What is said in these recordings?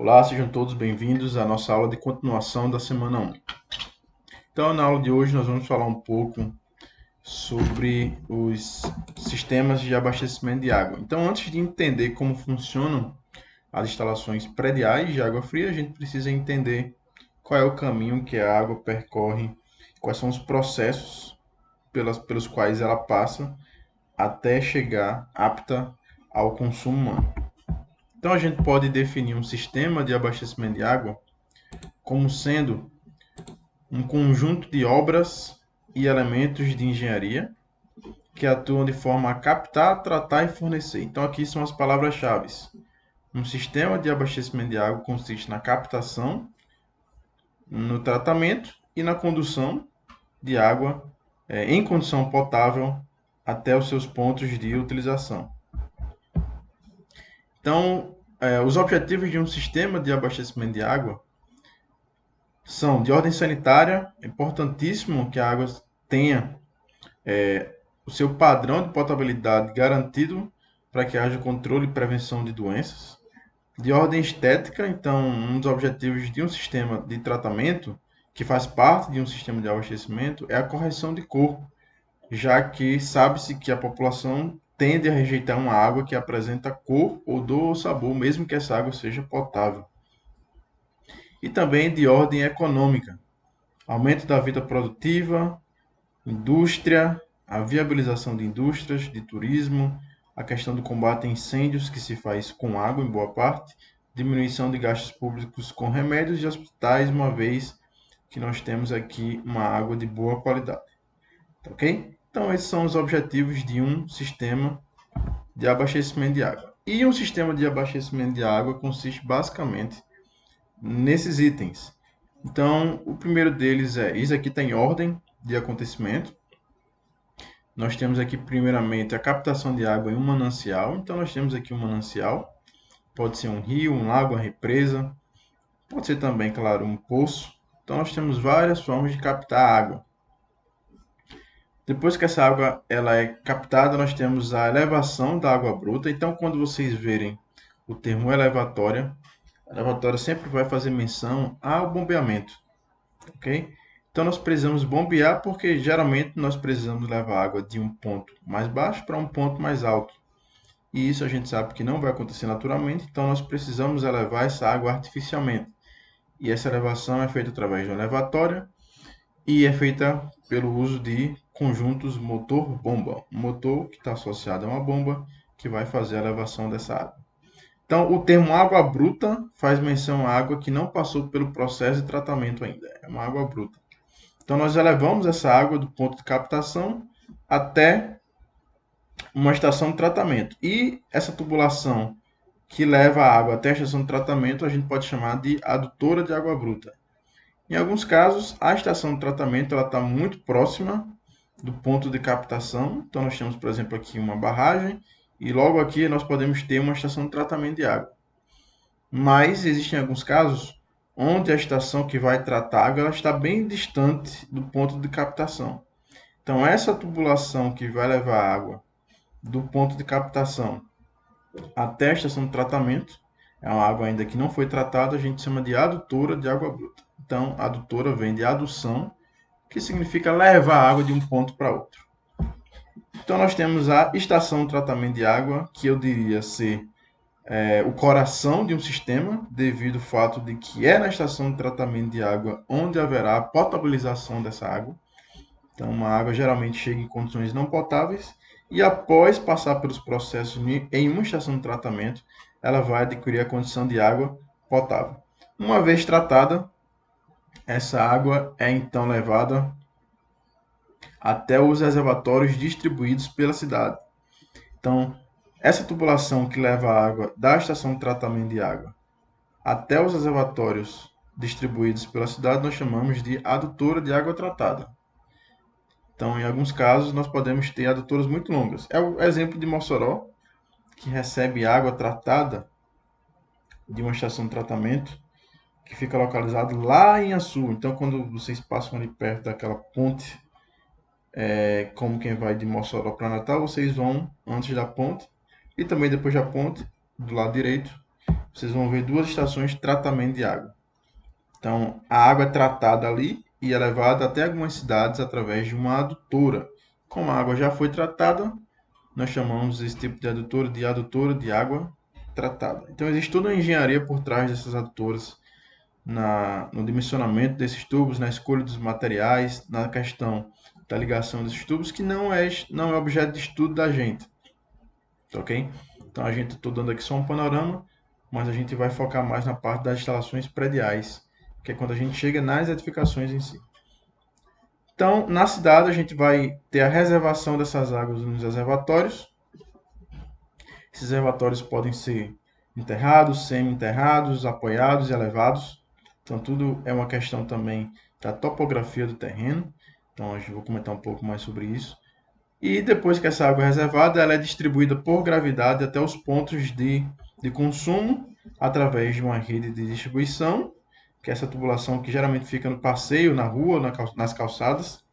Olá, sejam todos bem-vindos à nossa aula de continuação da semana 1. Então, na aula de hoje, nós vamos falar um pouco sobre os sistemas de abastecimento de água. Então, antes de entender como funcionam as instalações prediais de água fria, a gente precisa entender qual é o caminho que a água percorre, quais são os processos pelos quais ela passa até chegar apta ao consumo humano. Então, a gente pode definir um sistema de abastecimento de água como sendo um conjunto de obras e elementos de engenharia que atuam de forma a captar, tratar e fornecer. Então, aqui são as palavras-chave. Um sistema de abastecimento de água consiste na captação, no tratamento e na condução de água em condição potável até os seus pontos de utilização. Então, os objetivos de um sistema de abastecimento de água são de ordem sanitária. É importantíssimo que a água tenha o seu padrão de potabilidade garantido para que haja controle e prevenção de doenças. De ordem estética, então, um dos objetivos de um sistema de tratamento, que faz parte de um sistema de abastecimento, é a correção de cor, já que sabe-se que a população tende a rejeitar uma água que apresenta cor, odor ou sabor, mesmo que essa água seja potável. E também de ordem econômica, aumento da vida produtiva, indústria, a viabilização de indústrias, de turismo, a questão do combate a incêndios, que se faz com água em boa parte, diminuição de gastos públicos com remédios e hospitais, uma vez que nós temos aqui uma água de boa qualidade. Ok? Então, esses são os objetivos de um sistema de abastecimento de água. E um sistema de abastecimento de água consiste basicamente nesses itens. Então, o primeiro deles isso aqui está em ordem de acontecimento. Nós temos aqui primeiramente a captação de água em um manancial. Então nós temos aqui um manancial, pode ser um rio, um lago, uma represa, pode ser também, claro, um poço. Então nós temos várias formas de captar água. Depois que essa água ela é captada, nós temos a elevação da água bruta. Então quando vocês verem o termo elevatória, a elevatória sempre vai fazer menção ao bombeamento, ok? Então nós precisamos bombear porque geralmente nós precisamos levar água de um ponto mais baixo para um ponto mais alto. E isso a gente sabe que não vai acontecer naturalmente, então nós precisamos elevar essa água artificialmente. E essa elevação é feita através de uma elevatória e é feita pelo uso de conjuntos motor-bomba. Um motor que está associado a uma bomba que vai fazer a elevação dessa água. Então, o termo água bruta faz menção à água que não passou pelo processo de tratamento ainda. É uma água bruta. Então, nós elevamos essa água do ponto de captação até uma estação de tratamento. E essa tubulação que leva a água até a estação de tratamento a gente pode chamar de adutora de água bruta. Em alguns casos, a estação de tratamento está muito próxima do ponto de captação. Então, nós temos, por exemplo, aqui uma barragem e logo aqui nós podemos ter uma estação de tratamento de água. Mas existem alguns casos onde a estação que vai tratar a água ela está bem distante do ponto de captação. Então, essa tubulação que vai levar a água do ponto de captação até a estação de tratamento, é uma água ainda que não foi tratada, a gente chama de adutora de água bruta. Então, adutora vem de adução, que significa levar a água de um ponto para outro. Então, nós temos a estação de tratamento de água, que eu diria ser o coração de um sistema, devido ao fato de que é na estação de tratamento de água onde haverá a potabilização dessa água. Então, uma água geralmente chega em condições não potáveis e após passar pelos processos em uma estação de tratamento, ela vai adquirir a condição de água potável. Uma vez tratada, essa água é então levada até os reservatórios distribuídos pela cidade. Então, essa tubulação que leva a água da estação de tratamento de água até os reservatórios distribuídos pela cidade, nós chamamos de adutora de água tratada. Então, em alguns casos, nós podemos ter adutoras muito longas. É o exemplo de Mossoró, que recebe água tratada de uma estação de tratamento que fica localizado lá em Açu. Então, quando vocês passam ali perto daquela ponte, como quem vai de Mossoró para Natal, vocês vão antes da ponte e também depois da ponte, do lado direito, vocês vão ver duas estações de tratamento de água. Então, a água é tratada ali e é levada até algumas cidades através de uma adutora. Como a água já foi tratada, nós chamamos esse tipo de adutora de água tratada. Então, existe toda uma engenharia por trás dessas adutoras, no dimensionamento desses tubos, na escolha dos materiais, na questão da ligação desses tubos, que não é objeto de estudo da gente, tá ok? Então, a gente está dando aqui só um panorama, mas a gente vai focar mais na parte das instalações prediais, que é quando a gente chega nas edificações em si. Então, na cidade, a gente vai ter a reservação dessas águas nos reservatórios. Esses reservatórios podem ser enterrados, semi-enterrados, apoiados e elevados. Então, tudo é uma questão também da topografia do terreno. Então, eu vou comentar um pouco mais sobre isso. E depois que essa água é reservada, ela é distribuída por gravidade até os pontos de consumo através de uma rede de distribuição, que é essa tubulação que geralmente fica no passeio, na rua, nas calçadas,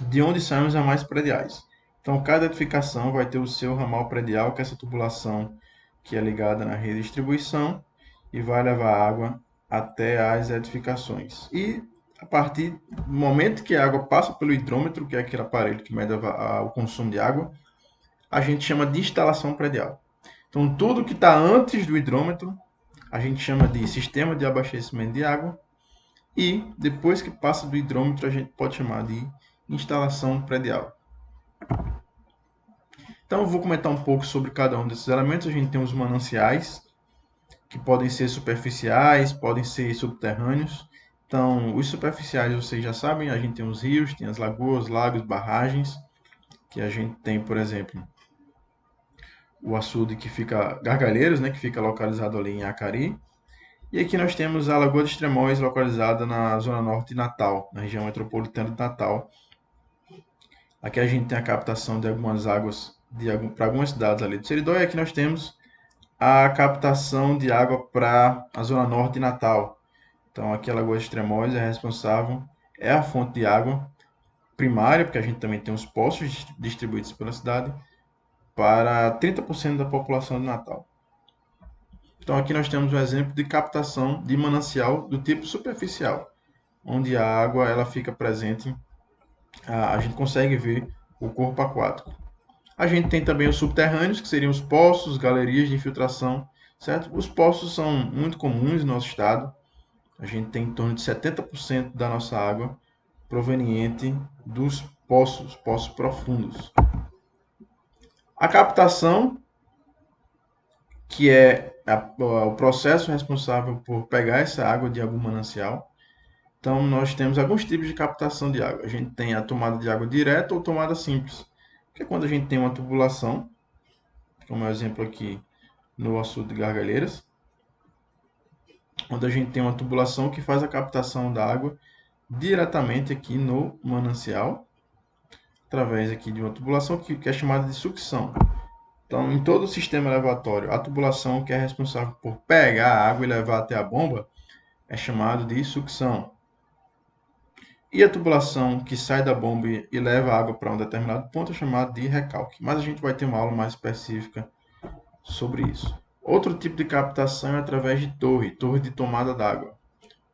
de onde saem os ramais prediais. Então, cada edificação vai ter o seu ramal predial, que é essa tubulação que é ligada na rede de distribuição e vai levar água até as edificações. E a partir do momento que a água passa pelo hidrômetro, que é aquele aparelho que mede o consumo de água, a gente chama de instalação predial. Então, tudo que está antes do hidrômetro, a gente chama de sistema de abastecimento de água. E depois que passa do hidrômetro, a gente pode chamar de instalação predial. Então, eu vou comentar um pouco sobre cada um desses elementos. A gente tem os mananciais, que podem ser superficiais, podem ser subterrâneos. Então, os superficiais vocês já sabem, a gente tem os rios, tem as lagoas, lagos, barragens, que a gente tem, por exemplo, o açude que fica, Gargalheiras, né, que fica localizado ali em Acari. E aqui nós temos a Lagoa dos Tremóis, localizada na zona norte de Natal, na região metropolitana de Natal. Aqui a gente tem a captação de algumas águas para algumas cidades ali do Seridó, e aqui nós temos a captação de água para a zona norte de Natal. Então aqui a Lagoa dos Tremóis é responsável, é a fonte de água primária, porque a gente também tem os poços distribuídos pela cidade, para 30% da população de Natal. Então aqui nós temos um exemplo de captação de manancial do tipo superficial, onde a água ela fica presente, a gente consegue ver o corpo aquático. A gente tem também os subterrâneos, que seriam os poços, galerias de infiltração, certo? Os poços são muito comuns no nosso estado. A gente tem em torno de 70% da nossa água proveniente dos poços profundos. A captação, que é o processo responsável por pegar essa água de algum manancial. Então, nós temos alguns tipos de captação de água. A gente tem a tomada de água direta ou tomada simples, que é quando a gente tem uma tubulação, como é o exemplo aqui no açude de Gargalheiras, onde a gente tem uma tubulação que faz a captação da água diretamente aqui no manancial, através aqui de uma tubulação que é chamada de sucção. Então, em todo o sistema elevatório, a tubulação que é responsável por pegar a água e levar até a bomba é chamada de sucção. E a tubulação que sai da bomba e leva a água para um determinado ponto é chamada de recalque. Mas a gente vai ter uma aula mais específica sobre isso. Outro tipo de captação é através de torre de tomada d'água,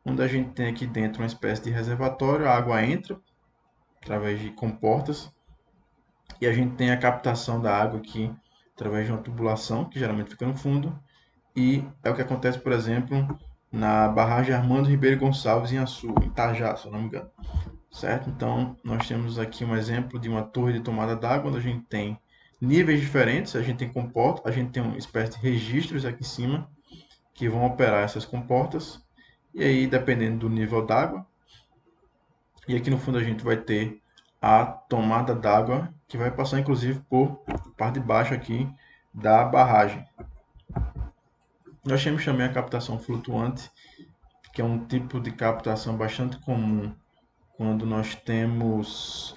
onde a gente tem aqui dentro uma espécie de reservatório, a água entra através de comportas e a gente tem a captação da água aqui através de uma tubulação, que geralmente fica no fundo, e é o que acontece, por exemplo, na barragem Armando Ribeiro Gonçalves em Açu, em Itajá, se eu não me engano. Certo? Então, nós temos aqui um exemplo de uma torre de tomada d'água, onde a gente tem níveis diferentes, a gente tem comporta, a gente tem uma espécie de registros aqui em cima, que vão operar essas comportas, e aí, dependendo do nível d'água, e aqui no fundo a gente vai ter a tomada d'água, que vai passar inclusive por parte de baixo aqui da barragem. Nós temos também a captação flutuante, que é um tipo de captação bastante comum quando nós temos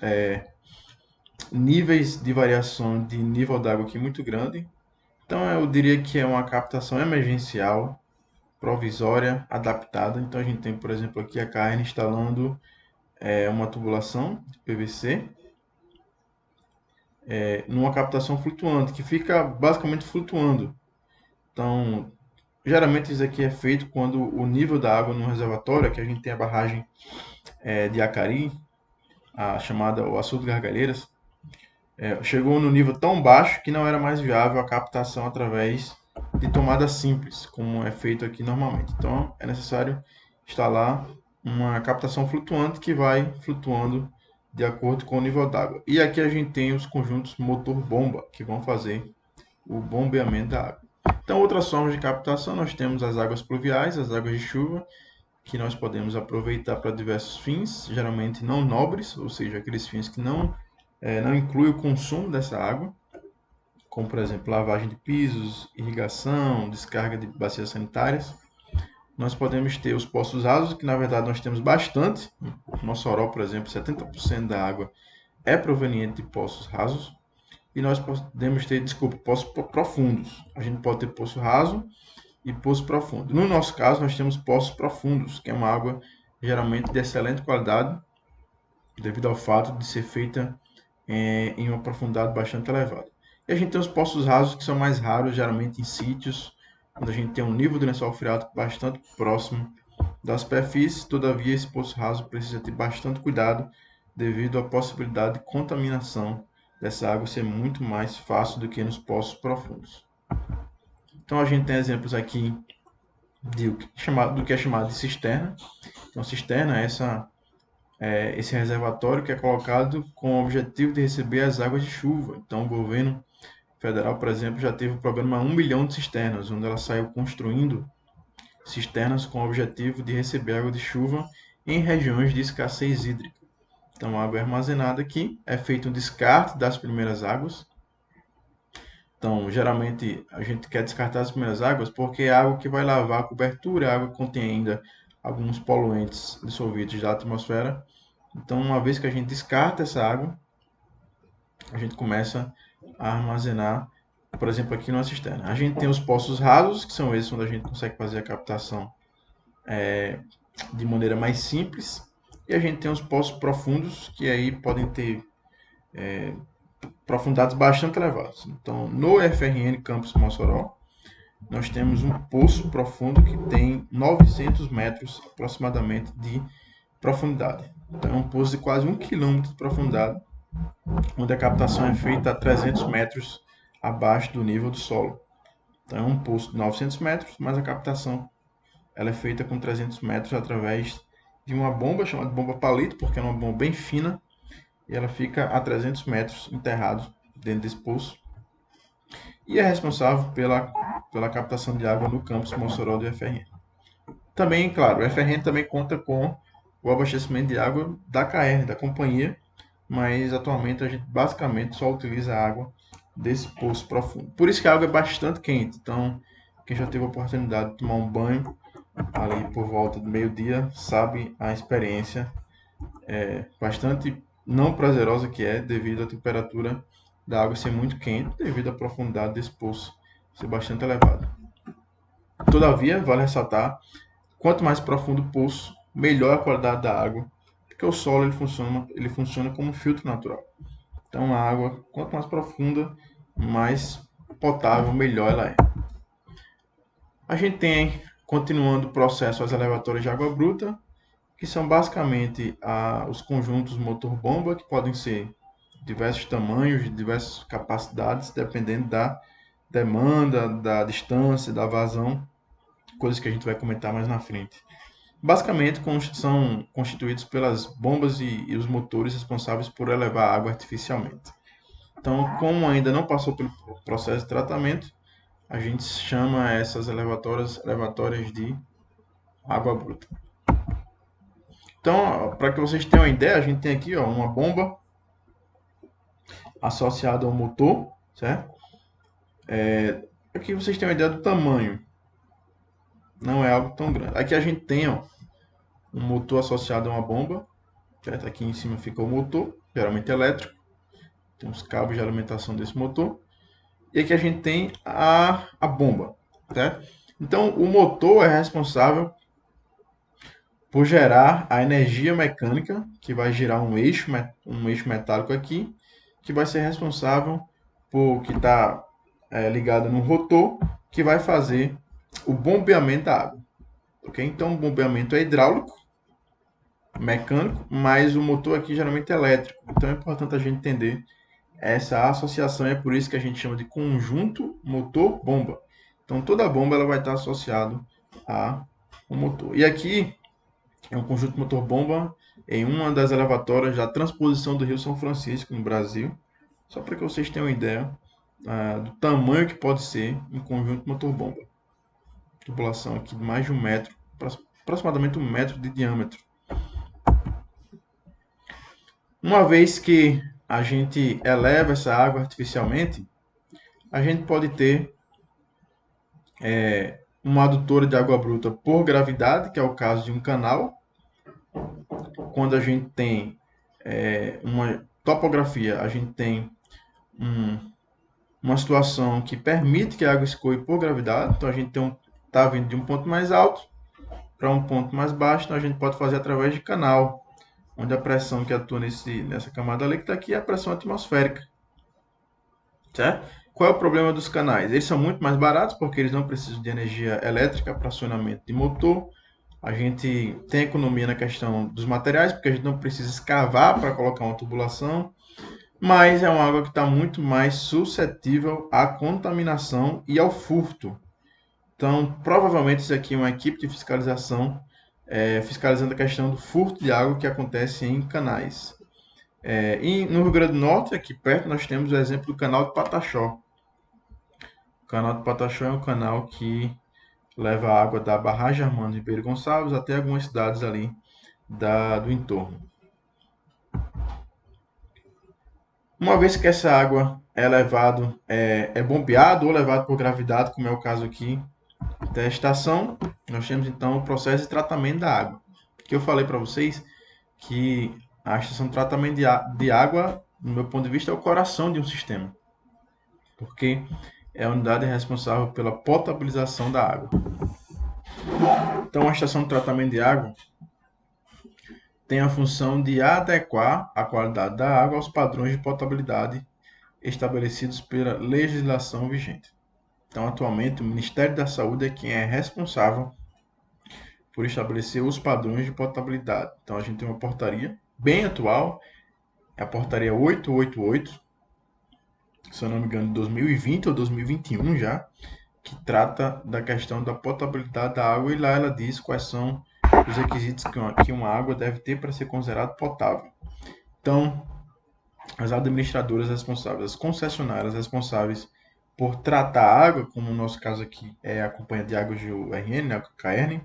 níveis de variação de nível d'água aqui muito grande. Então eu diria que é uma captação emergencial, provisória, adaptada. Então a gente tem, por exemplo, aqui a KN instalando uma tubulação de PVC numa captação flutuante, que fica basicamente flutuando. Então Geralmente isso aqui é feito quando o nível da água no reservatório, aqui a gente tem a barragem de Acari, a chamada o Açude Gargalheiras, chegou no nível tão baixo que não era mais viável a captação através de tomada simples, como é feito aqui normalmente. Então é necessário instalar uma captação flutuante que vai flutuando de acordo com o nível d'água. E aqui a gente tem os conjuntos motor-bomba, que vão fazer o bombeamento da água. Então, outras formas de captação, nós temos as águas pluviais, as águas de chuva, que nós podemos aproveitar para diversos fins, geralmente não nobres, ou seja, aqueles fins que não incluem o consumo dessa água, como, por exemplo, lavagem de pisos, irrigação, descarga de bacias sanitárias. Nós podemos ter os poços rasos, que na verdade nós temos bastante. No Mossoró, por exemplo, 70% da água é proveniente de poços rasos. E nós podemos ter, desculpa, poços profundos. A gente pode ter poço raso e poço profundo. No nosso caso, nós temos poços profundos, que é uma água geralmente de excelente qualidade, devido ao fato de ser feita em uma profundidade bastante elevada. E a gente tem os poços rasos, que são mais raros, geralmente em sítios onde a gente tem um nível de lençol freático bastante próximo da superfície. Todavia, esse poço raso precisa ter bastante cuidado, devido à possibilidade de contaminação dessa água ser muito mais fácil do que nos poços profundos. Então a gente tem exemplos aqui do que é chamado de cisterna. Então, cisterna é esse reservatório que é colocado com o objetivo de receber as águas de chuva. Então, o governo federal, por exemplo, já teve o programa 1 milhão de cisternas, onde ela saiu construindo cisternas com o objetivo de receber água de chuva em regiões de escassez hídrica. Então, a água é armazenada aqui, é feito um descarte das primeiras águas. Então, geralmente, a gente quer descartar as primeiras águas porque é água que vai lavar a cobertura, a água que contém ainda alguns poluentes dissolvidos da atmosfera. Então, uma vez que a gente descarta essa água, a gente começa a armazenar, por exemplo, aqui numa cisterna. A gente tem os poços rasos, que são esses onde a gente consegue fazer a captação de maneira mais simples. E a gente tem os poços profundos, que aí podem ter profundidades bastante elevadas. Então, no FRN Campus Mossoró, nós temos um poço profundo que tem 900 metros aproximadamente de profundidade. Então, é um poço de quase 1 km de profundidade, onde a captação é feita a 300 metros abaixo do nível do solo. Então, é um poço de 900 metros, mas a captação ela é feita com 300 metros através de uma bomba chamada bomba palito, porque é uma bomba bem fina, e ela fica a 300 metros enterrado dentro desse poço. E é responsável pela captação de água no campus Mossoró do FRN. Também, claro, o FRN também conta com o abastecimento de água da CAERN, da companhia, mas atualmente a gente basicamente só utiliza a água desse poço profundo. Por isso que a água é bastante quente, então quem já teve a oportunidade de tomar um banho ali por volta do meio-dia sabe a experiência bastante não prazerosa que é devido à temperatura da água ser muito quente, devido à profundidade desse poço ser bastante elevada. Todavia, vale ressaltar, quanto mais profundo o poço, melhor a qualidade da água, porque o solo ele funciona como um filtro natural. Então a água, quanto mais profunda, mais potável, melhor ela é. A gente tem, continuando o processo, as elevatórias de água bruta, que são basicamente os conjuntos motor-bomba, que podem ser de diversos tamanhos, de diversas capacidades, dependendo da demanda, da distância, da vazão, coisas que a gente vai comentar mais na frente. Basicamente, são constituídos pelas bombas e os motores responsáveis por elevar a água artificialmente. Então, como ainda não passou pelo processo de tratamento, a gente chama essas elevatórias de água bruta. Então, para que vocês tenham uma ideia, a gente tem aqui uma bomba associada ao motor, certo? Aqui vocês têm uma ideia do tamanho. Não é algo tão grande. Aqui a gente tem um motor associado a uma bomba, certo? Aqui em cima fica o motor, geralmente elétrico. Tem os cabos de alimentação desse motor. E aqui a gente tem a bomba, certo? Então, o motor é responsável por gerar a energia mecânica, que vai gerar um eixo metálico aqui, que vai ser responsável por que está ligado no rotor, que vai fazer o bombeamento da água. Ok? Então, o bombeamento é hidráulico, mecânico, mas o motor aqui geralmente é elétrico. Então, é importante a gente entender essa associação. É por isso que a gente chama de conjunto motor-bomba. Então, toda bomba ela vai estar associada a um motor. E aqui é um conjunto motor-bomba em uma das elevatórias da transposição do Rio São Francisco, no Brasil. Só para que vocês tenham uma ideia do tamanho que pode ser um conjunto motor-bomba. Tubulação aqui de mais de 1 metro, aproximadamente 1 metro de diâmetro. Uma vez que a gente eleva essa água artificialmente, a gente pode ter uma adutora de água bruta por gravidade, que é o caso de um canal. Quando a gente tem uma topografia, a gente tem uma situação que permite que a água escoe por gravidade. Então a gente está vindo de um ponto mais alto para um ponto mais baixo, então a gente pode fazer através de canal, onde a pressão que atua nessa camada líquida aqui é a pressão atmosférica. Certo? Qual é o problema dos canais? Eles são muito mais baratos porque eles não precisam de energia elétrica para acionamento de motor. A gente tem economia na questão dos materiais, porque a gente não precisa escavar para colocar uma tubulação, mas é uma água que está muito mais suscetível à contaminação e ao furto. Então, provavelmente isso aqui é uma equipe de fiscalização fiscalizando a questão do furto de água que acontece em canais. E no Rio Grande do Norte, aqui perto, nós temos o exemplo do canal de Pataxó. O canal de Pataxó é um canal que leva a água da barragem Armando Ribeiro Gonçalves até algumas cidades ali do entorno. Uma vez que essa água é bombeado ou levado por gravidade, como é o caso aqui da estação, nós temos então o processo de tratamento da água. Que eu falei para vocês que a estação de tratamento de água, no meu ponto de vista, é o coração de um sistema, porque é a unidade responsável pela potabilização da água. Então, a estação de tratamento de água tem a função de adequar a qualidade da água aos padrões de potabilidade estabelecidos pela legislação vigente. Então, atualmente, o Ministério da Saúde é quem é responsável por estabelecer os padrões de potabilidade. Então, a gente tem uma portaria bem atual, é a portaria 888, se eu não me engano, de 2020 ou 2021 já, que trata da questão da potabilidade da água, e lá ela diz quais são os requisitos que uma água deve ter para ser considerada potável. Então, as administradoras responsáveis, as concessionárias responsáveis por tratar a água, como no nosso caso aqui é a Companhia de Águas de URN, a CAERN,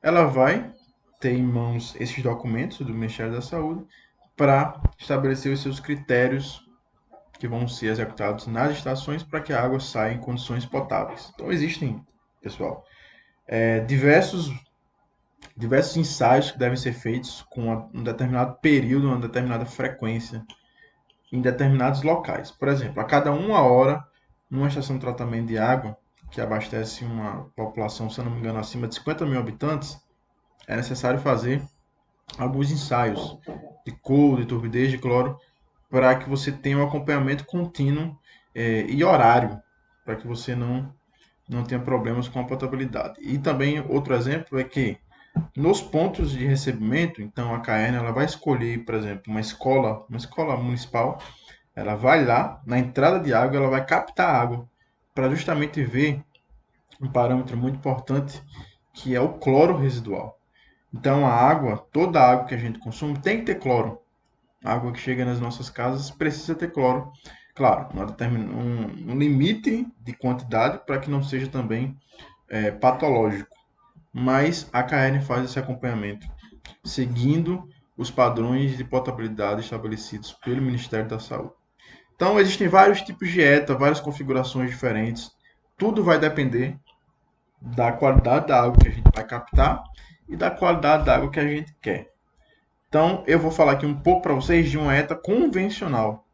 ela vai ter em mãos esses documentos do Ministério da Saúde para estabelecer os seus critérios que vão ser executados nas estações para que a água saia em condições potáveis. Então existem, pessoal, diversos ensaios que devem ser feitos com um determinado período, uma determinada frequência, em determinados locais. Por exemplo, a cada 1 hora, numa estação de tratamento de água, que abastece uma população, se eu não me engano, acima de 50 mil habitantes, é necessário fazer alguns ensaios de couro, de turbidez, de cloro, para que você tenha um acompanhamento contínuo e horário, para que você não tenha problemas com a potabilidade. E também outro exemplo é que nos pontos de recebimento, então a CAERN ela vai escolher, por exemplo, uma escola municipal, ela vai lá na entrada de água, ela vai captar água para justamente ver um parâmetro muito importante que é o cloro residual. Então a água, toda a água que a gente consome tem que ter cloro. A água que chega nas nossas casas precisa ter cloro. Claro, um limite de quantidade para que não seja também patológico. Mas a CAERN faz esse acompanhamento, seguindo os padrões de potabilidade estabelecidos pelo Ministério da Saúde. Então, existem vários tipos de ETA, várias configurações diferentes. Tudo vai depender da qualidade da água que a gente vai captar e da qualidade da água que a gente quer. Então, eu vou falar aqui um pouco para vocês de uma ETA convencional,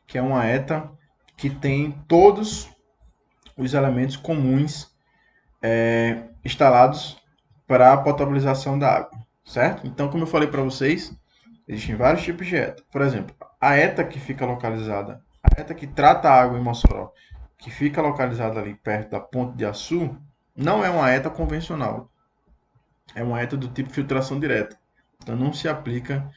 que é uma ETA que tem todos os elementos comuns instalados para a potabilização da água, certo? Então, como eu falei para vocês, existem vários tipos de ETA. Por exemplo, a ETA que fica localizada, a ETA que trata a água em Mossoró, que fica localizada ali perto da Ponte de Açu, não é uma ETA convencional, é uma ETA do tipo filtração direta. Então não se aplica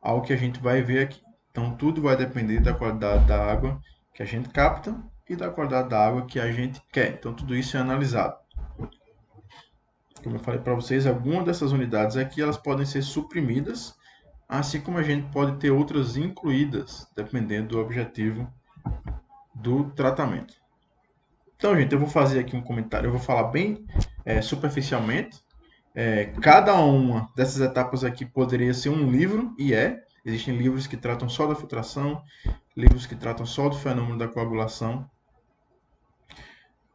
ao que a gente vai ver aqui. Então tudo vai depender da qualidade da água que a gente capta e da qualidade da água que a gente quer. Então tudo isso é analisado. Como eu falei para vocês, algumas dessas unidades aqui elas podem ser suprimidas, assim como a gente pode ter outras incluídas, dependendo do objetivo do tratamento. Então, gente, eu vou fazer aqui um comentário, eu vou falar bem superficialmente. Cada uma dessas etapas aqui poderia ser um livro, e é. Existem livros que tratam só da filtração, livros que tratam só do fenômeno da coagulação.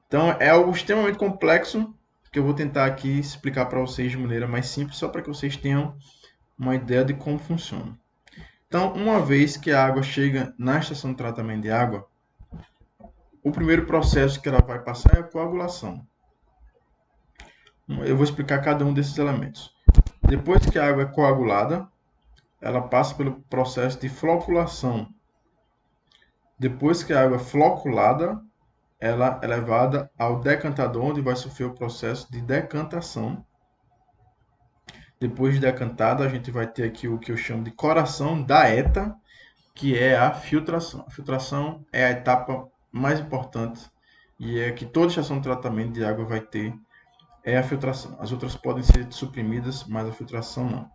Então, é algo extremamente complexo que eu vou tentar aqui explicar para vocês de maneira mais simples, só para que vocês tenham uma ideia de como funciona. Então, uma vez que a água chega na estação de tratamento de água, o primeiro processo que ela vai passar é a coagulação. Eu vou explicar cada um desses elementos. Depois que a água é coagulada, ela passa pelo processo de floculação. Depois que a água é floculada, ela é levada ao decantador, onde vai sofrer o processo de decantação. Depois de decantada, a gente vai ter aqui o que eu chamo de coração da ETA, que é a filtração. A filtração é a etapa mais importante e é que toda estação de tratamento de água vai ter, é a filtração. As outras podem ser suprimidas, mas a filtração não.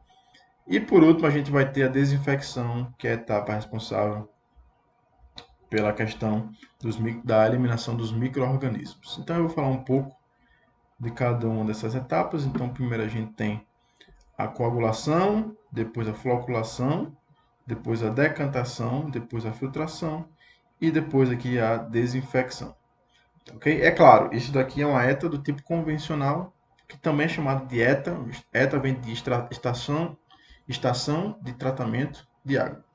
E por último, a gente vai ter a desinfecção, que é a etapa responsável pela questão da eliminação dos micro-organismos. Então eu vou falar um pouco de cada uma dessas etapas. Então primeiro a gente tem a coagulação, depois a floculação, depois a decantação, depois a filtração e depois aqui a desinfecção. Ok? É claro, isso daqui é uma ETA do tipo convencional, que também é chamado de ETA. ETA vem de estação de tratamento de água.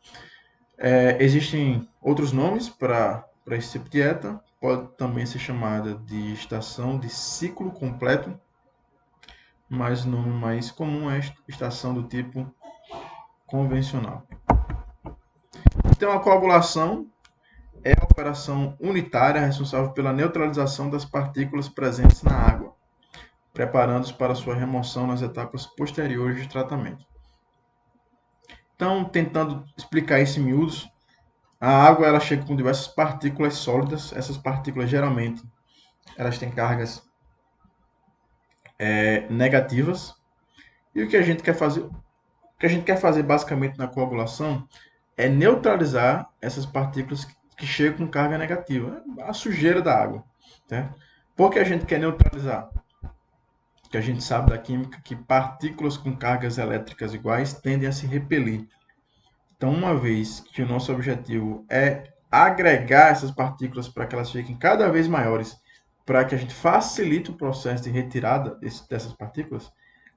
Existem outros nomes para esse tipo de ETA. Pode também ser chamada de estação de ciclo completo, mas o nome mais comum é estação do tipo convencional. Então, a coagulação é a operação unitária responsável pela neutralização das partículas presentes na água, preparando-os para sua remoção nas etapas posteriores de tratamento. Então, tentando explicar isso em miúdos, a água ela chega com diversas partículas sólidas. Essas partículas geralmente elas têm cargas negativas. E o que a gente quer fazer? O que a gente quer fazer basicamente na coagulação é neutralizar essas partículas que chegam com carga negativa, a sujeira da água. Certo? Por que a gente quer neutralizar? Porque a gente sabe da química que partículas com cargas elétricas iguais tendem a se repelir. Então, uma vez que o nosso objetivo é agregar essas partículas para que elas fiquem cada vez maiores, para que a gente facilite o processo de retirada dessas partículas,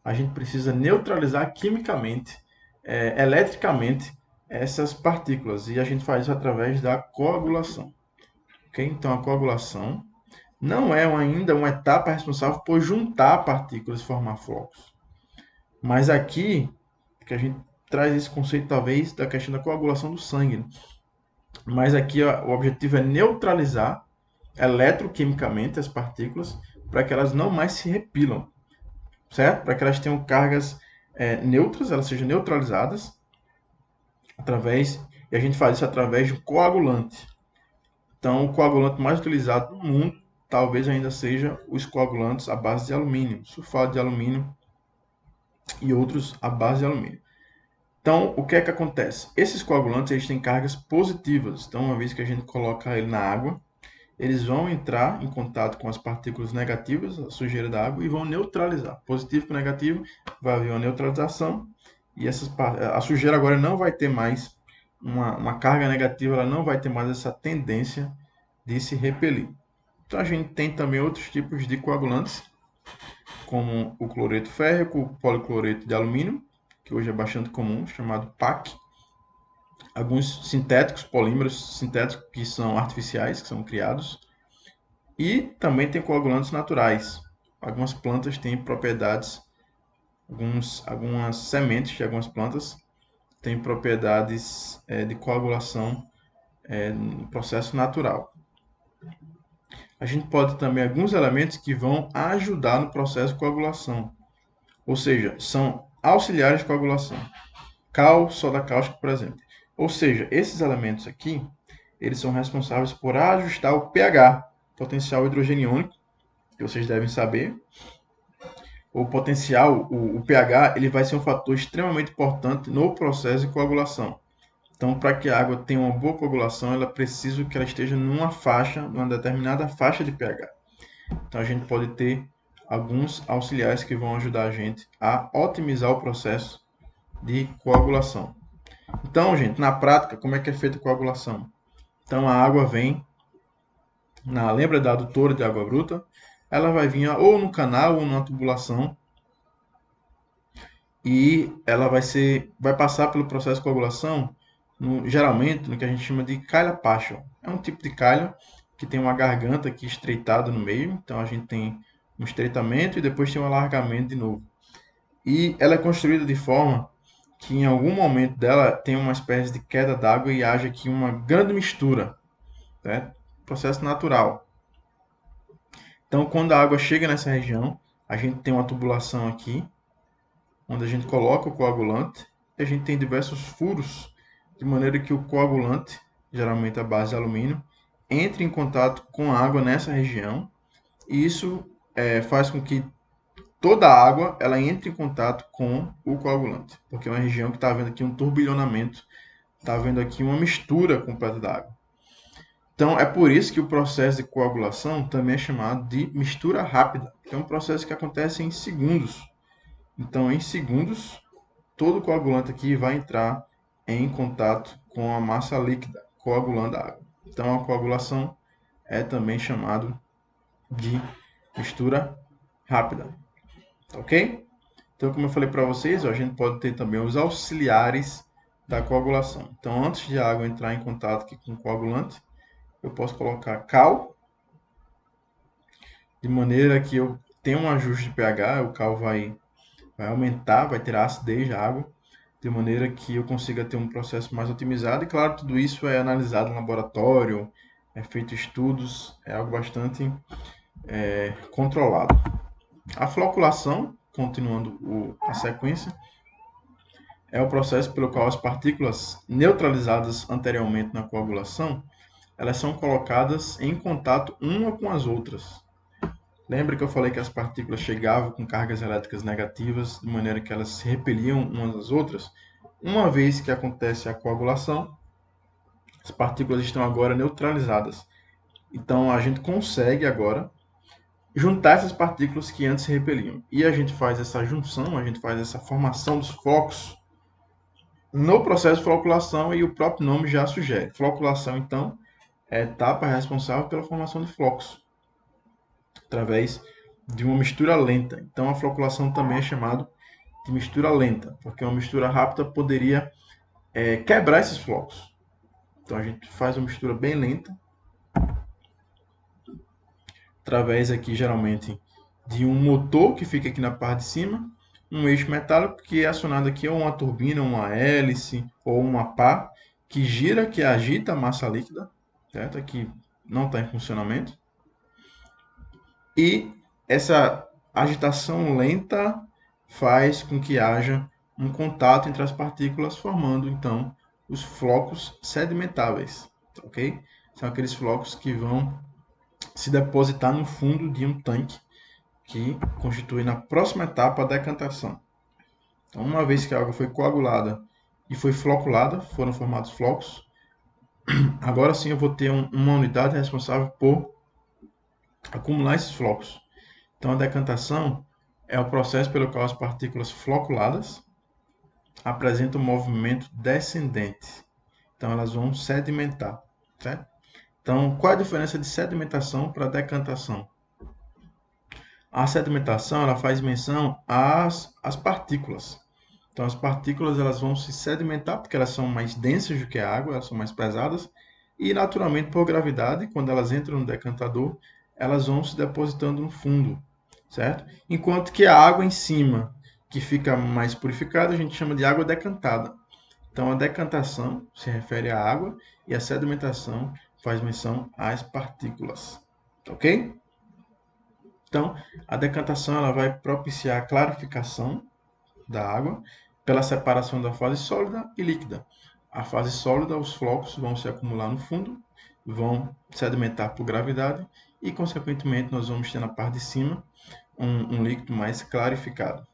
a gente precisa neutralizar quimicamente, eletricamente, essas partículas. E a gente faz isso através da coagulação. Okay? Então, a coagulação não é ainda uma etapa responsável por juntar partículas e formar flocos. Mas aqui, que a gente traz esse conceito, talvez, da questão da coagulação do sangue. Né? Mas aqui ó, o objetivo é neutralizar eletroquimicamente as partículas para que elas não mais se repilam, certo? Para que elas tenham cargas neutras, elas sejam neutralizadas e a gente faz isso através de um coagulante. Então, o coagulante mais utilizado no mundo talvez ainda seja os coagulantes à base de alumínio, sulfato de alumínio e outros à base de alumínio. Então, o que é que acontece? Esses coagulantes eles têm cargas positivas. Então, uma vez que a gente coloca ele na água, eles vão entrar em contato com as partículas negativas, a sujeira da água, e vão neutralizar. Positivo com negativo, vai haver uma neutralização. E a sujeira agora não vai ter mais uma carga negativa, ela não vai ter mais essa tendência de se repelir. Então, a gente tem também outros tipos de coagulantes, como o cloreto férrico, o policloreto de alumínio, que hoje é bastante comum, chamado PAC. Alguns sintéticos, polímeros sintéticos que são artificiais, que são criados. E também tem coagulantes naturais. Algumas plantas têm propriedades, algumas sementes de algumas plantas têm propriedades de coagulação no processo natural. a gente pode também alguns elementos que vão ajudar no processo de coagulação, ou seja, são auxiliares de coagulação. Cal, soda cáustica, por exemplo. Ou seja, esses elementos aqui, eles são responsáveis por ajustar o pH, potencial hidrogeniônico, que vocês devem saber. O potencial, o pH, ele vai ser um fator extremamente importante no processo de coagulação. Então, para que a água tenha uma boa coagulação, ela precisa que ela esteja numa determinada faixa de pH. Então, a gente pode ter alguns auxiliares que vão ajudar a gente a otimizar o processo de coagulação. Então, gente, na prática, como é que é feita a coagulação? Então, a água vem lembra da adutora de água bruta? Ela vai vir ou no canal ou numa tubulação e ela vai passar pelo processo de coagulação, geralmente no que a gente chama de calha Paschal. É um tipo de calha que tem uma garganta aqui estreitada no meio, então a gente tem um estreitamento e depois tem um alargamento de novo. E ela é construída de forma que em algum momento dela tem uma espécie de queda d'água e haja aqui uma grande mistura, né? Processo natural. Então, quando a água chega nessa região, a gente tem uma tubulação aqui, onde a gente coloca o coagulante, e a gente tem diversos furos, de maneira que o coagulante, geralmente a base de alumínio, entre em contato com a água nessa região, e isso faz com que toda a água ela entre em contato com o coagulante, porque é uma região que está havendo aqui um turbilhonamento, está havendo aqui uma mistura completa da água. Então, é por isso que o processo de coagulação também é chamado de mistura rápida, que é um processo que acontece em segundos. Então, em segundos, todo o coagulante aqui vai entrar em contato com a massa líquida, coagulando a água. Então, a coagulação é também chamado de mistura rápida, ok? Então, como eu falei para vocês, a gente pode ter também os auxiliares da coagulação. Então, antes de a água entrar em contato aqui com o coagulante, eu posso colocar cal, de maneira que eu tenha um ajuste de pH, o cal vai aumentar, vai ter a acidez da água, de maneira que eu consiga ter um processo mais otimizado. E claro, tudo isso é analisado no laboratório, é feito estudos, é algo bastante controlado. A floculação, continuando a sequência, é o processo pelo qual as partículas neutralizadas anteriormente na coagulação, elas são colocadas em contato uma com as outras. Lembra que eu falei que as partículas chegavam com cargas elétricas negativas, de maneira que elas se repeliam umas das outras? Uma vez que acontece a coagulação, as partículas estão agora neutralizadas. Então a gente consegue agora juntar essas partículas que antes se repeliam. E a gente faz essa junção, a gente faz essa formação dos flocos no processo de floculação e o próprio nome já sugere. Floculação, então, é a etapa responsável pela formação de flocos, através de uma mistura lenta. Então, a floculação também é chamada de mistura lenta, porque uma mistura rápida poderia quebrar esses flocos. Então, a gente faz uma mistura bem lenta, através aqui, geralmente, de um motor que fica aqui na parte de cima, um eixo metálico que é acionado aqui ou uma turbina, uma hélice ou uma pá, que gira, que agita a massa líquida, certo? Aqui não está em funcionamento. E essa agitação lenta faz com que haja um contato entre as partículas, formando então os flocos sedimentáveis, ok? São aqueles flocos que vão se depositar no fundo de um tanque, que constitui na próxima etapa a decantação. Então, uma vez que a água foi coagulada e foi floculada, foram formados flocos, agora sim eu vou ter uma unidade responsável por acumular esses flocos. Então, a decantação é o processo pelo qual as partículas floculadas apresentam um movimento descendente. Então, elas vão sedimentar, certo? Então, qual a diferença de sedimentação para decantação? A sedimentação ela faz menção às partículas. Então, as partículas elas vão se sedimentar porque elas são mais densas do que a água, elas são mais pesadas e, naturalmente, por gravidade, quando elas entram no decantador, elas vão se depositando no fundo, certo? Enquanto que a água em cima, que fica mais purificada, a gente chama de água decantada. Então, a decantação se refere à água e a sedimentação faz menção às partículas. ok? Então, a decantação ela vai propiciar a clarificação da água pela separação da fase sólida e líquida. A fase sólida, os flocos vão se acumular no fundo, vão sedimentar por gravidade e, consequentemente, nós vamos ter na parte de cima um líquido mais clarificado.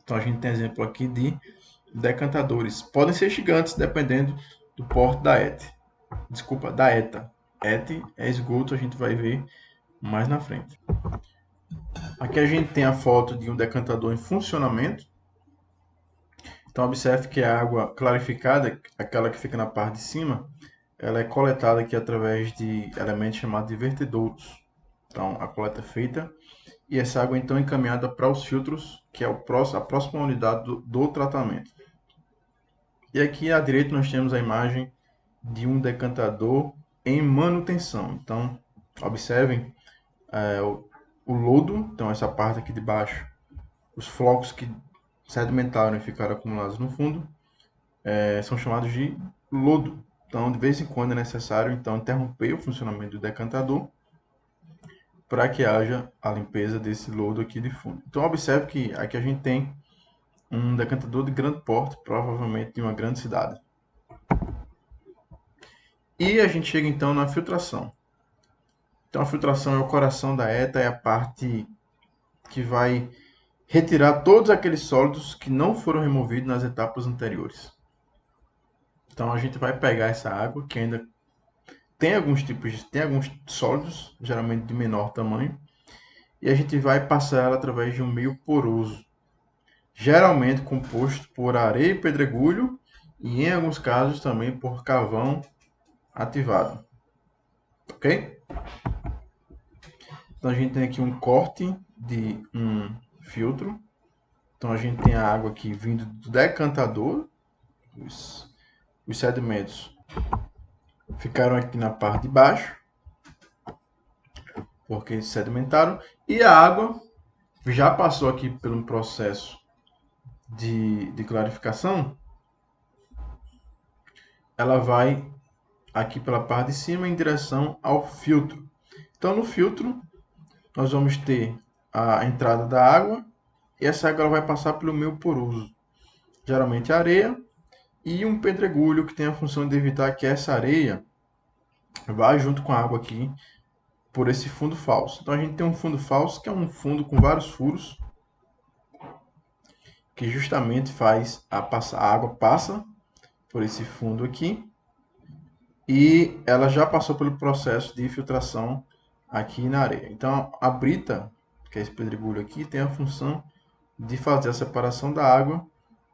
Então, a gente tem exemplo aqui de decantadores. Podem ser gigantes, dependendo do porte da ETA. Desculpa, da ETA. ETA é esgoto, a gente vai ver mais na frente. Aqui a gente tem a foto de um decantador em funcionamento. Então, observe que a água clarificada, aquela que fica na parte de cima, ela é coletada aqui através de elementos chamados de vertedouros. Então, a coleta é feita e essa água então é encaminhada para os filtros, que é a próxima unidade do tratamento. E aqui à direita nós temos a imagem de um decantador em manutenção. Então, observem o lodo, então essa parte aqui de baixo, os flocos que sedimentaram e ficaram acumulados no fundo, são chamados de lodo. Então, de vez em quando é necessário então interromper o funcionamento do decantador para que haja a limpeza desse lodo aqui de fundo. Então, observe que aqui a gente tem um decantador de grande porte, provavelmente de uma grande cidade. E a gente chega então na filtração. Então, a filtração é o coração da ETA, é a parte que vai retirar todos aqueles sólidos que não foram removidos nas etapas anteriores. Então, a gente vai pegar essa água que ainda tem alguns sólidos, geralmente de menor tamanho, e a gente vai passar ela através de um meio poroso, geralmente composto por areia e pedregulho e em alguns casos também por carvão ativado. Ok? Então a gente tem aqui um corte de um filtro. Então a gente tem a água aqui vindo do decantador, os sedimentos ficaram aqui na parte de baixo, porque sedimentaram, e a água já passou aqui pelo processo de clarificação, ela vai aqui pela parte de cima em direção ao filtro. Então no filtro nós vamos ter a entrada da água e essa água ela vai passar pelo meio poroso, geralmente areia e um pedregulho que tem a função de evitar que essa areia vá junto com a água aqui por esse fundo falso. Então a gente tem um fundo falso que é um fundo com vários furos que justamente faz a água passa por esse fundo aqui e ela já passou pelo processo de filtração aqui na areia. Então a brita, que é esse pedregulho aqui, tem a função de fazer a separação da água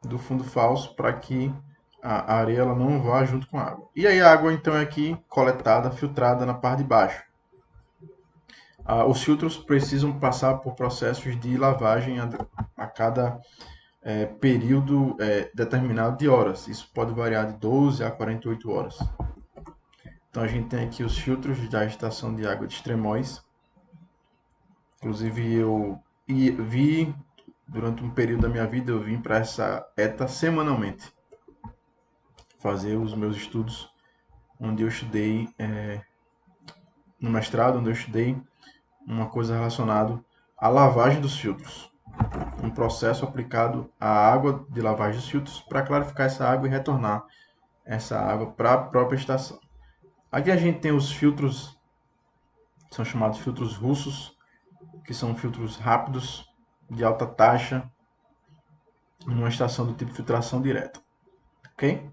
do fundo falso para que a areia ela não vá junto com a água. E aí a água então é aqui coletada, filtrada na parte de baixo. Os filtros precisam passar por processos de lavagem a cada período determinado de horas. Isso pode variar de 12 a 48 horas. Então a gente tem aqui os filtros da estação de água de Extremóis. Inclusive eu vi, durante um período da minha vida, eu vim para essa ETA semanalmente fazer os meus estudos, onde eu estudei no mestrado, onde eu estudei uma coisa relacionada à lavagem dos filtros. Um processo aplicado à água de lavagem dos filtros para clarificar essa água e retornar essa água para a própria estação. Aqui a gente tem os filtros, são chamados filtros russos, que são filtros rápidos, de alta taxa, numa estação do tipo filtração direta. Ok?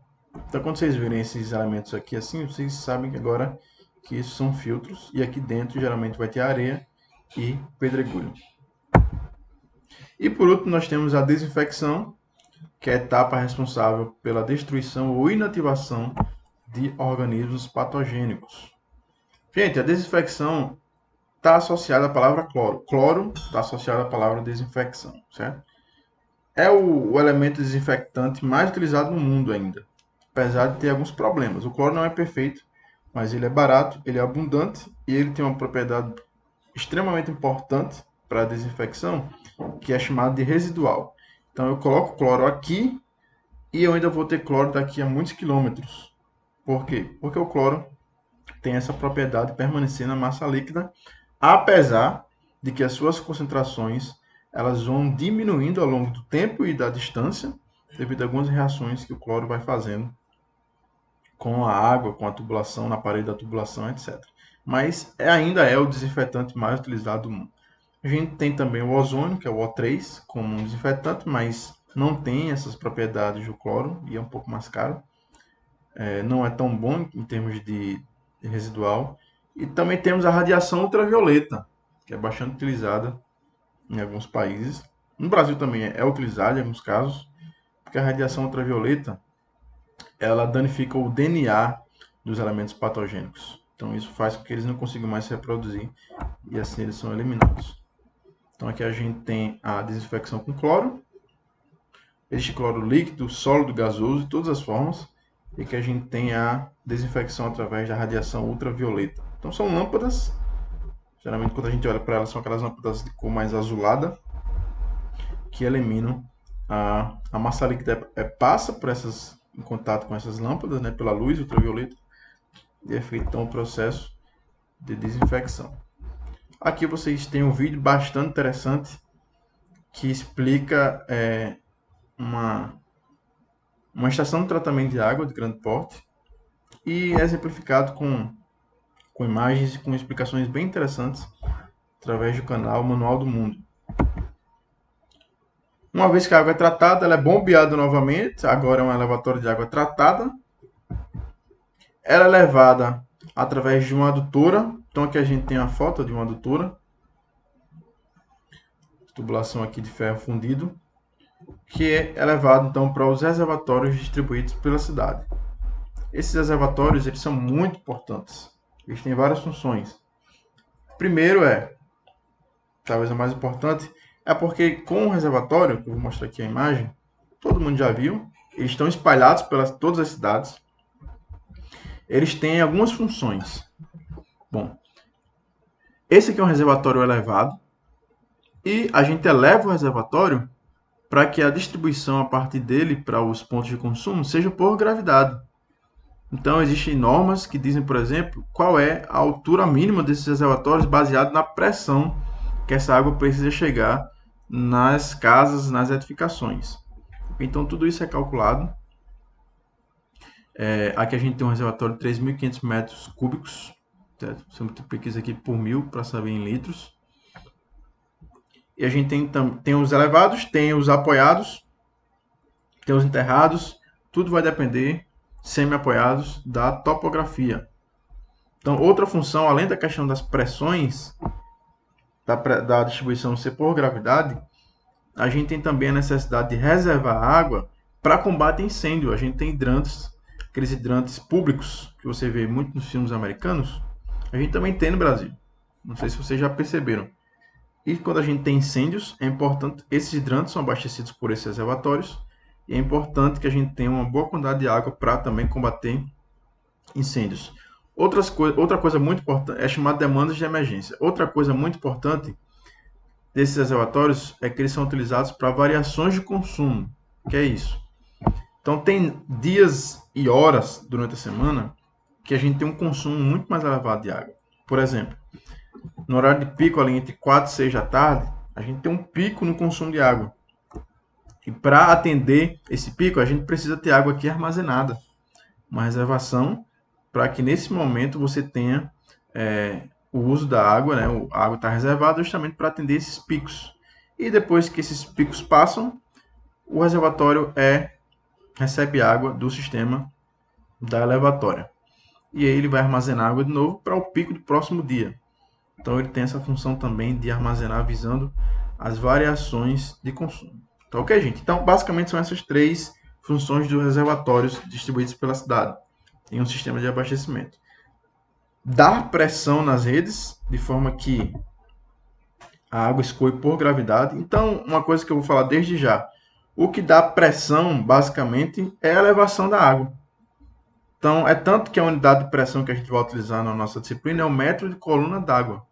Então, quando vocês verem esses elementos aqui assim, vocês sabem que agora que isso são filtros, e aqui dentro geralmente vai ter areia e pedregulho. E por último, nós temos a desinfecção, que é a etapa responsável pela destruição ou inativação de organismos patogênicos. Gente, a desinfecção está associada à palavra cloro. Cloro está associado à palavra desinfecção, certo? É o elemento desinfectante mais utilizado no mundo ainda, apesar de ter alguns problemas. O cloro não é perfeito, mas ele é barato, ele é abundante e ele tem uma propriedade extremamente importante para a desinfecção, que é chamada de residual. Então eu coloco cloro aqui e eu ainda vou ter cloro daqui a muitos quilômetros. Por quê? Porque o cloro tem essa propriedade de permanecer na massa líquida, apesar de que as suas concentrações elas vão diminuindo ao longo do tempo e da distância, devido a algumas reações que o cloro vai fazendo com a água, com a tubulação, na parede da tubulação, etc. Mas ainda é o desinfetante mais utilizado do mundo. A gente tem também o ozônio, que é o O3, como um desinfetante, mas não tem essas propriedades do cloro e é um pouco mais caro. Não é tão bom em termos de residual. E também temos a radiação ultravioleta, que é bastante utilizada em alguns países. No Brasil também é utilizada em alguns casos, porque a radiação ultravioleta ela danifica o DNA dos elementos patogênicos. Então isso faz com que eles não consigam mais se reproduzir e assim eles são eliminados. Então aqui a gente tem a desinfecção com cloro, este cloro líquido, sólido, gasoso, de todas as formas, e que a gente tem a desinfecção através da radiação ultravioleta. Então são lâmpadas, geralmente quando a gente olha para elas são aquelas lâmpadas de cor mais azulada, que eliminam a massa líquida passa por essas, em contato com essas lâmpadas, né, pela luz ultravioleta, e é feito então o processo de desinfecção. Aqui vocês têm um vídeo bastante interessante que explica uma estação de tratamento de água de grande porte e é exemplificado com imagens e com explicações bem interessantes através do canal Manual do Mundo. Uma vez que a água é tratada, ela é bombeada novamente, agora é um elevatório de água tratada. Ela é levada através de uma adutora, então aqui a gente tem a foto de uma adutora, tubulação aqui de ferro fundido, que é levado então para os reservatórios distribuídos pela cidade. Esses reservatórios eles são muito importantes, eles têm várias funções. Primeiro talvez a mais importante, é porque com o reservatório, que eu vou mostrar aqui a imagem, todo mundo já viu, eles estão espalhados pelas todas as cidades. Eles têm algumas funções. Bom, esse aqui é um reservatório elevado e a gente eleva o reservatório para que a distribuição a partir dele para os pontos de consumo seja por gravidade. Então, existem normas que dizem, por exemplo, qual é a altura mínima desses reservatórios baseado na pressão que essa água precisa chegar nas casas, nas edificações. Então, tudo isso é calculado. Aqui a gente tem um reservatório de 3.500 metros cúbicos. Certo? Você multiplica isso aqui por 1.000 para saber em litros. E a gente tem os elevados, tem os apoiados, tem os enterrados. Tudo vai depender, semi-apoiados, da topografia. Então, outra função, além da questão das pressões, da distribuição ser por gravidade, a gente tem também a necessidade de reservar água para combate a incêndio. A gente tem hidrantes, aqueles hidrantes públicos que você vê muito nos filmes americanos, a gente também tem no Brasil. Não sei se vocês já perceberam. E quando a gente tem incêndios, é importante, esses hidrantes são abastecidos por esses reservatórios, e é importante que a gente tenha uma boa quantidade de água para também combater incêndios. Outra coisa muito importante é chamada demandas de emergência. Outra coisa muito importante desses reservatórios é que eles são utilizados para variações de consumo. Que é isso? Então, tem dias e horas durante a semana que a gente tem um consumo muito mais elevado de água. Por exemplo, no horário de pico, ali entre 4 e 6 da tarde, a gente tem um pico no consumo de água. E para atender esse pico, a gente precisa ter água aqui armazenada. Uma reservação para que nesse momento você tenha o uso da água, né? A água está reservada justamente para atender esses picos. E depois que esses picos passam, o reservatório recebe água do sistema da elevatória. E aí ele vai armazenar água de novo para o pico do próximo dia. Então ele tem essa função também de armazenar visando as variações de consumo. Tá ok, gente? Então, basicamente são essas três funções dos reservatórios distribuídos pela cidade em um sistema de abastecimento. Dar pressão nas redes, de forma que a água escoe por gravidade. Então, uma coisa que eu vou falar desde já. O que dá pressão, basicamente, é a elevação da água. Então, é tanto que a unidade de pressão que a gente vai utilizar na nossa disciplina é o metro de coluna d'água,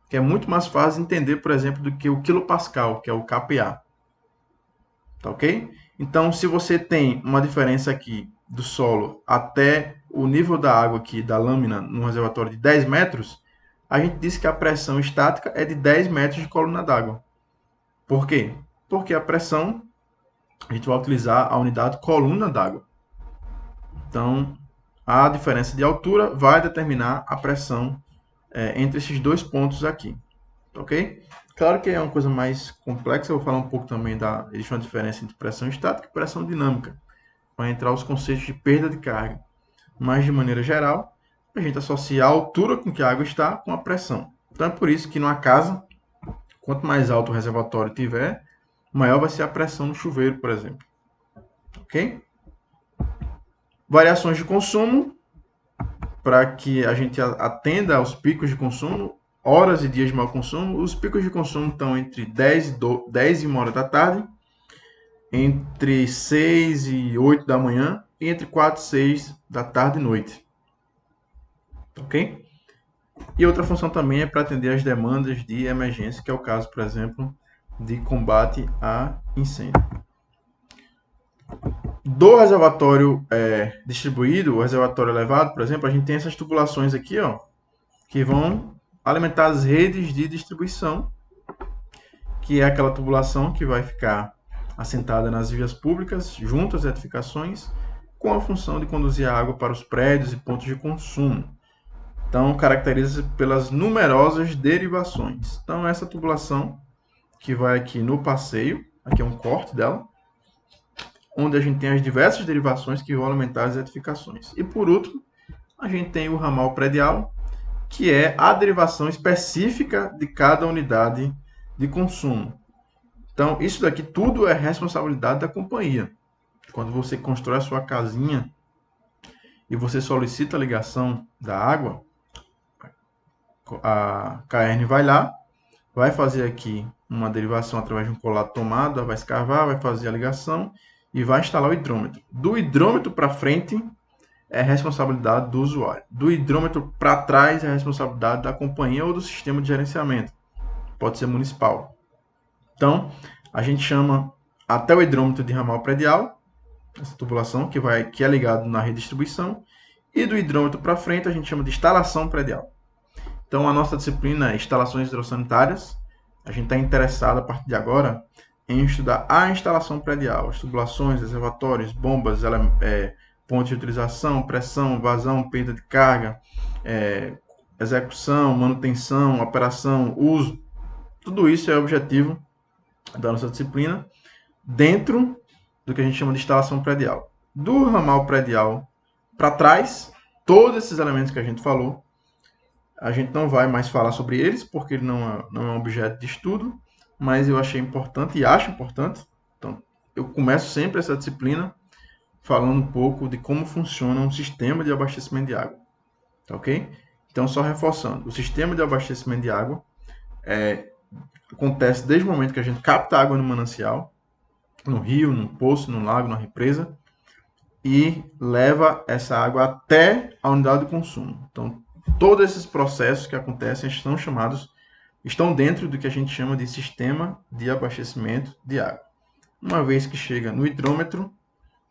que é muito mais fácil de entender, por exemplo, do que o quilopascal, que é o kPa. Tá ok? Então, se você tem uma diferença aqui do solo até o nível da água aqui da lâmina no reservatório de 10 metros, a gente diz que a pressão estática é de 10 metros de coluna d'água. Por quê? Porque a pressão, a gente vai utilizar a unidade coluna d'água. Então, a diferença de altura vai determinar a pressão entre esses dois pontos aqui, ok? Claro que é uma coisa mais complexa, eu vou falar um pouco também existe uma diferença entre pressão estática e pressão dinâmica. Vai entrar os conceitos de perda de carga. Mas, de maneira geral, a gente associa a altura com que a água está com a pressão. Então, é por isso que numa casa, quanto mais alto o reservatório tiver, maior vai ser a pressão no chuveiro, por exemplo. Ok? Variações de consumo, para que a gente atenda aos picos de consumo, horas e dias de mau consumo. Os picos de consumo estão entre 10 e 1 hora da tarde, entre 6 e 8 da manhã e entre 4 e 6 da tarde e noite. Ok? E outra função também é para atender as demandas de emergência, que é o caso, por exemplo, de combate a incêndio. Do reservatório distribuído, o reservatório elevado, por exemplo, a gente tem essas tubulações aqui, ó, que vão alimentar as redes de distribuição, que é aquela tubulação que vai ficar assentada nas vias públicas, junto às edificações, com a função de conduzir a água para os prédios e pontos de consumo. Então, caracteriza-se pelas numerosas derivações. Então, essa tubulação que vai aqui no passeio, aqui é um corte dela, onde a gente tem as diversas derivações que vão alimentar as edificações. E por último, a gente tem o ramal predial, que é a derivação específica de cada unidade de consumo. Então, isso daqui tudo é responsabilidade da companhia. Quando você constrói a sua casinha e você solicita a ligação da água, a KN vai lá, vai fazer aqui uma derivação através de um colado tomada, vai escavar, vai fazer a ligação e vai instalar o hidrômetro. Do hidrômetro para frente é responsabilidade do usuário. Do hidrômetro para trás é responsabilidade da companhia ou do sistema de gerenciamento. Pode ser municipal. Então, a gente chama até o hidrômetro de ramal predial, essa tubulação que é ligado na rede de distribuição, e do hidrômetro para frente a gente chama de instalação predial. Então, a nossa disciplina é instalações hidrossanitárias. A gente está interessado, a partir de agora, em estudar a instalação predial, as tubulações, reservatórios, bombas, pontos de utilização, pressão, vazão, perda de carga, execução, manutenção, operação, uso. Tudo isso é o objetivo da nossa disciplina dentro do que a gente chama de instalação predial. Do ramal predial para trás, todos esses elementos que a gente falou, a gente não vai mais falar sobre eles, porque ele não é um objeto de estudo, mas eu achei importante e acho importante. Então, eu começo sempre essa disciplina falando um pouco de como funciona um sistema de abastecimento de água. Tá ok? Então, só reforçando, o sistema de abastecimento de água acontece desde o momento que a gente capta água no manancial, no rio, no poço, no lago, na represa, e leva essa água até a unidade de consumo. Então, todos esses processos que acontecem estão dentro do que a gente chama de sistema de abastecimento de água. Uma vez que chega no hidrômetro,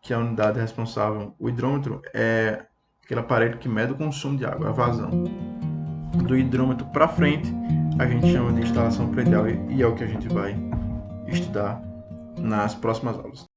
que é a unidade responsável, o hidrômetro é aquele aparelho que mede o consumo de água, a vazão. Do hidrômetro para frente, a gente chama de instalação predial e é o que a gente vai estudar nas próximas aulas.